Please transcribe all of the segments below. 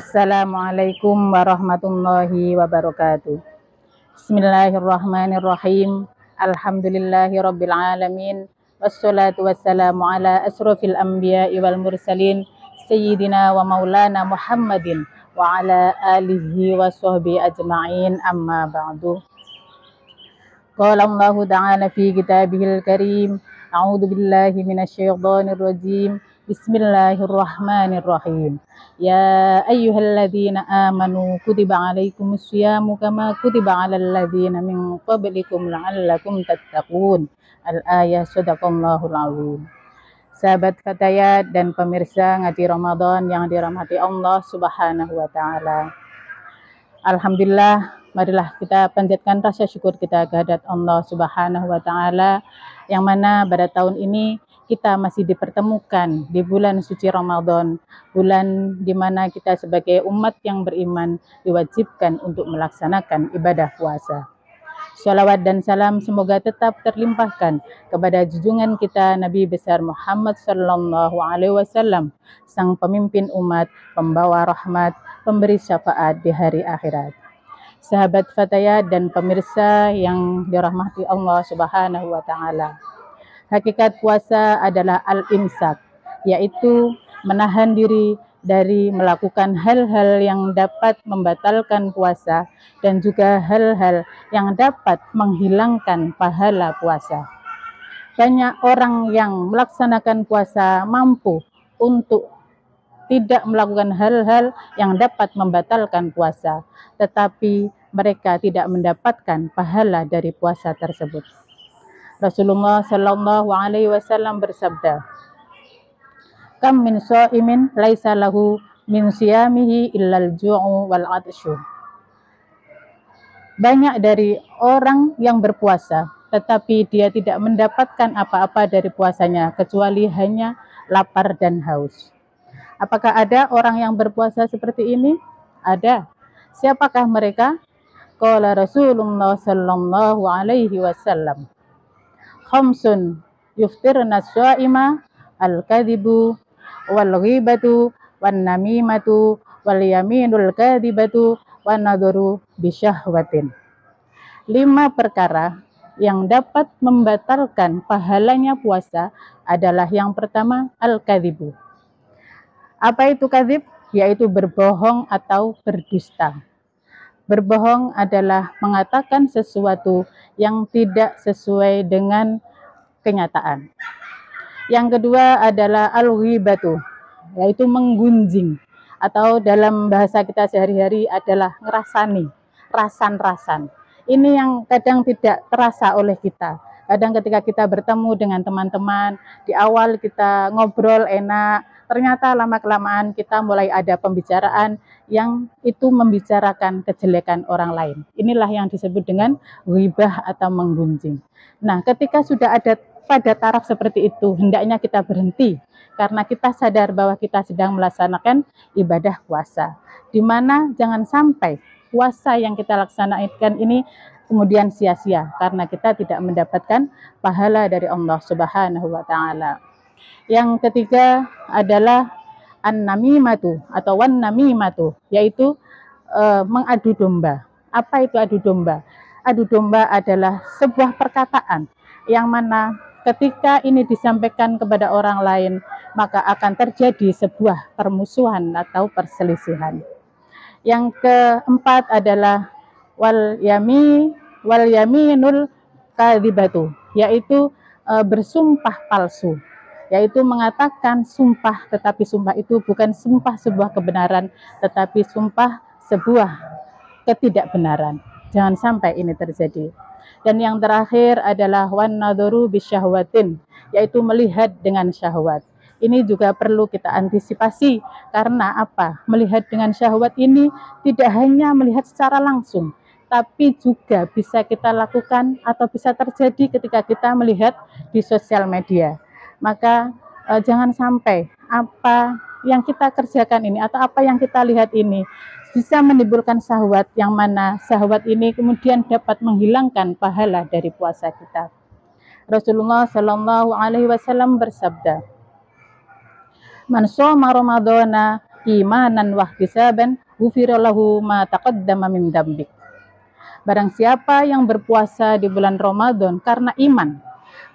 Assalamualaikum warahmatullahi wabarakatuh. Bismillahirrahmanirrahim. Alhamdulillahirabbil alamin. Wassalatu wassalamu ala asrofil anbiya'i wal mursalin sayyidina wa maulana Muhammadin wa ala alihi wa sahbihi ajma'in, amma ba'du. Qala Allahu ta'ala fi kitabihil karim, a'udzu billahi minasyaitonir rajim. Bismillahirrahmanirrahim. Ya ayyuhalladzina amanu kutiba alaikumus syiyamu kama kutiba alal ladzina min qablikum la'allakum tattaqun. Al-ayah. Shadaqallahul azim. Sahabat Fatayat dan pemirsa ngaji Ramadan yang dirahmati Allah Subhanahu wa taala. Alhamdulillah, marilah kita panjatkan rasa syukur kita kehadirat Allah Subhanahu wa taala yang mana pada tahun ini kita masih dipertemukan di bulan suci Ramadan, bulan di mana kita sebagai umat yang beriman diwajibkan untuk melaksanakan ibadah puasa. Shalawat dan salam semoga tetap terlimpahkan kepada junjungan kita Nabi besar Muhammad sallallahu alaihi wasallam, sang pemimpin umat, pembawa rahmat, pemberi syafaat di hari akhirat. Sahabat Fatayat dan pemirsa yang dirahmati Allah Subhanahu wa taala. Hakikat puasa adalah al-imsak, yaitu menahan diri dari melakukan hal-hal yang dapat membatalkan puasa dan juga hal-hal yang dapat menghilangkan pahala puasa. Banyak orang yang melaksanakan puasa mampu untuk tidak melakukan hal-hal yang dapat membatalkan puasa, tetapi mereka tidak mendapatkan pahala dari puasa tersebut. Rasulullah Shallallahu Alaihi Wasallam bersabda, "Kam min shaimin laisa lahu min siyamihi illal ju'u wal 'atsyu." Banyak dari orang yang berpuasa, tetapi dia tidak mendapatkan apa-apa dari puasanya kecuali hanya lapar dan haus. Apakah ada orang yang berpuasa seperti ini? Ada. Siapakah mereka? Qala Rasulullah Shallallahu Alaihi Wasallam, khamsun yuftirna shaima al-kadhibu wal ghibatu wan namimatu wal yaminul kadhibatu wan nadharu bisyahwatin. 5 perkara yang dapat membatalkan pahalanya puasa adalah yang pertama al-kadhibu. Apa itu kadzib? Yaitu berbohong atau berdusta. Berbohong adalah mengatakan sesuatu yang tidak sesuai dengan kenyataan. Yang kedua adalah al-ghibatu, yaitu menggunjing, atau dalam bahasa kita sehari-hari adalah ngerasani, rasan-rasan. Ini yang kadang tidak terasa oleh kita. Kadang ketika kita bertemu dengan teman-teman, di awal kita ngobrol enak, ternyata lama-kelamaan kita mulai ada pembicaraan yang itu membicarakan kejelekan orang lain. Inilah yang disebut dengan ghibah atau menggunjing. Nah, ketika sudah ada pada taraf seperti itu, hendaknya kita berhenti karena kita sadar bahwa kita sedang melaksanakan ibadah puasa. Di mana jangan sampai puasa yang kita laksanakan ini kemudian sia-sia karena kita tidak mendapatkan pahala dari Allah Subhanahu wa taala. Yang ketiga adalah an-namimatu atau wan-namimatu, yaitu mengadu domba. Apa itu adu domba? Adu domba adalah sebuah perkataan yang mana ketika ini disampaikan kepada orang lain, maka akan terjadi sebuah permusuhan atau perselisihan. Yang keempat adalah wal yaminul kadhibatu, yaitu bersumpah palsu. Yaitu mengatakan sumpah, tetapi sumpah itu bukan sumpah sebuah kebenaran, tetapi sumpah sebuah ketidakbenaran. Jangan sampai ini terjadi. Dan yang terakhir adalah wan nadharu bisyahwatin, yaitu melihat dengan syahwat. Ini juga perlu kita antisipasi, karena apa? Melihat dengan syahwat ini tidak hanya melihat secara langsung, tapi juga bisa kita lakukan atau bisa terjadi ketika kita melihat di sosial media. Maka jangan sampai apa yang kita kerjakan ini atau apa yang kita lihat ini bisa menimbulkan syahwat, yang mana syahwat ini kemudian dapat menghilangkan pahala dari puasa kita. Rasulullah Shallallahu Alaihi Wasallam bersabda, "Man shoma Ramadhana imanan wahtisaban ghufira lahu ma taqaddama min dzambik. Barang siapa yang berpuasa di bulan Ramadan karena iman,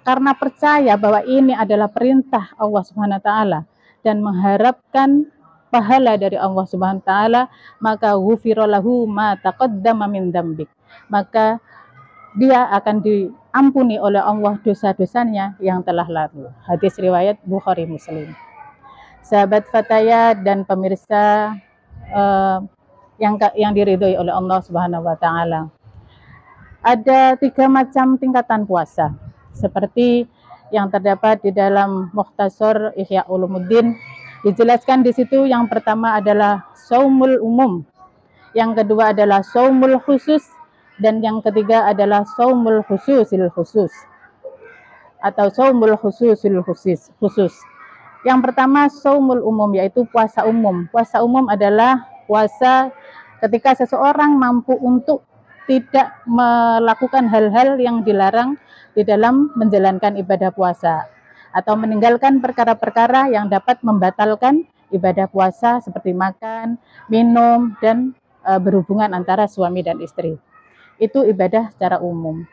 karena percaya bahwa ini adalah perintah Allah Subhanahu wa taala dan mengharapkan pahala dari Allah Subhanahu wa taala, maka ghufira lahu ma taqaddama min dzambik. Maka dia akan diampuni oleh Allah dosa-dosanya yang telah lalu. Hadis riwayat Bukhari Muslim. Sahabat Fatayat dan pemirsa yang diridhoi oleh Allah Subhanahu wa taala. Ada 3 macam tingkatan puasa seperti yang terdapat di dalam Mukhtasar Ihya Ulumuddin. Dijelaskan di situ yang pertama adalah saumul umum, yang kedua adalah saumul khusus, dan yang ketiga adalah saumul khususil khusus atau saumul khususil khusus. Yang pertama saumul umum, yaitu puasa umum. Puasa umum adalah puasa ketika seseorang mampu untuk tidak melakukan hal-hal yang dilarang di dalam menjalankan ibadah puasa atau meninggalkan perkara-perkara yang dapat membatalkan ibadah puasa seperti makan, minum, dan berhubungan antara suami dan istri. Itu ibadah secara umum.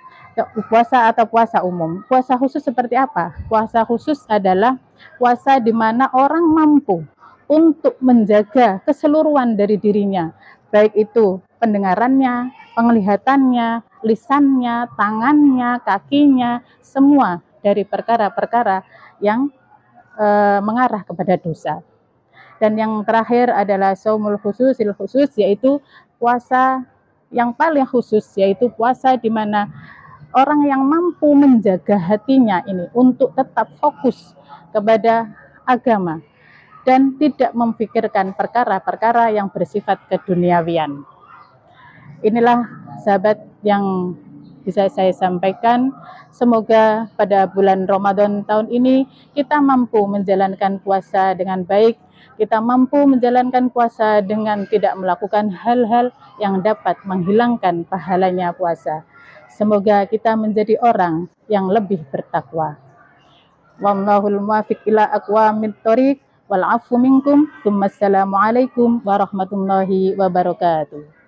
Puasa atau puasa umum. Puasa khusus seperti apa? Puasa khusus adalah puasa di mana orang mampu untuk menjaga keseluruhan dari dirinya, baik itu pendengarannya, penglihatannya, lisannya, tangannya, kakinya, semua dari perkara-perkara yang mengarah kepada dosa. Dan yang terakhir adalah saumul khususil khusus, yaitu puasa yang paling khusus, yaitu puasa di mana orang yang mampu menjaga hatinya ini untuk tetap fokus kepada agama dan tidak memikirkan perkara-perkara yang bersifat keduniawian. Inilah sahabat yang bisa saya sampaikan. Semoga pada bulan Ramadan tahun ini kita mampu menjalankan puasa dengan baik. Kita mampu menjalankan puasa dengan tidak melakukan hal-hal yang dapat menghilangkan pahalanya puasa. Semoga kita menjadi orang yang lebih bertakwa. Wallahul muwaffiq ila aqwamit thoriq wal 'afwu minkum. Assalamualaikum warahmatullahi wabarakatuh.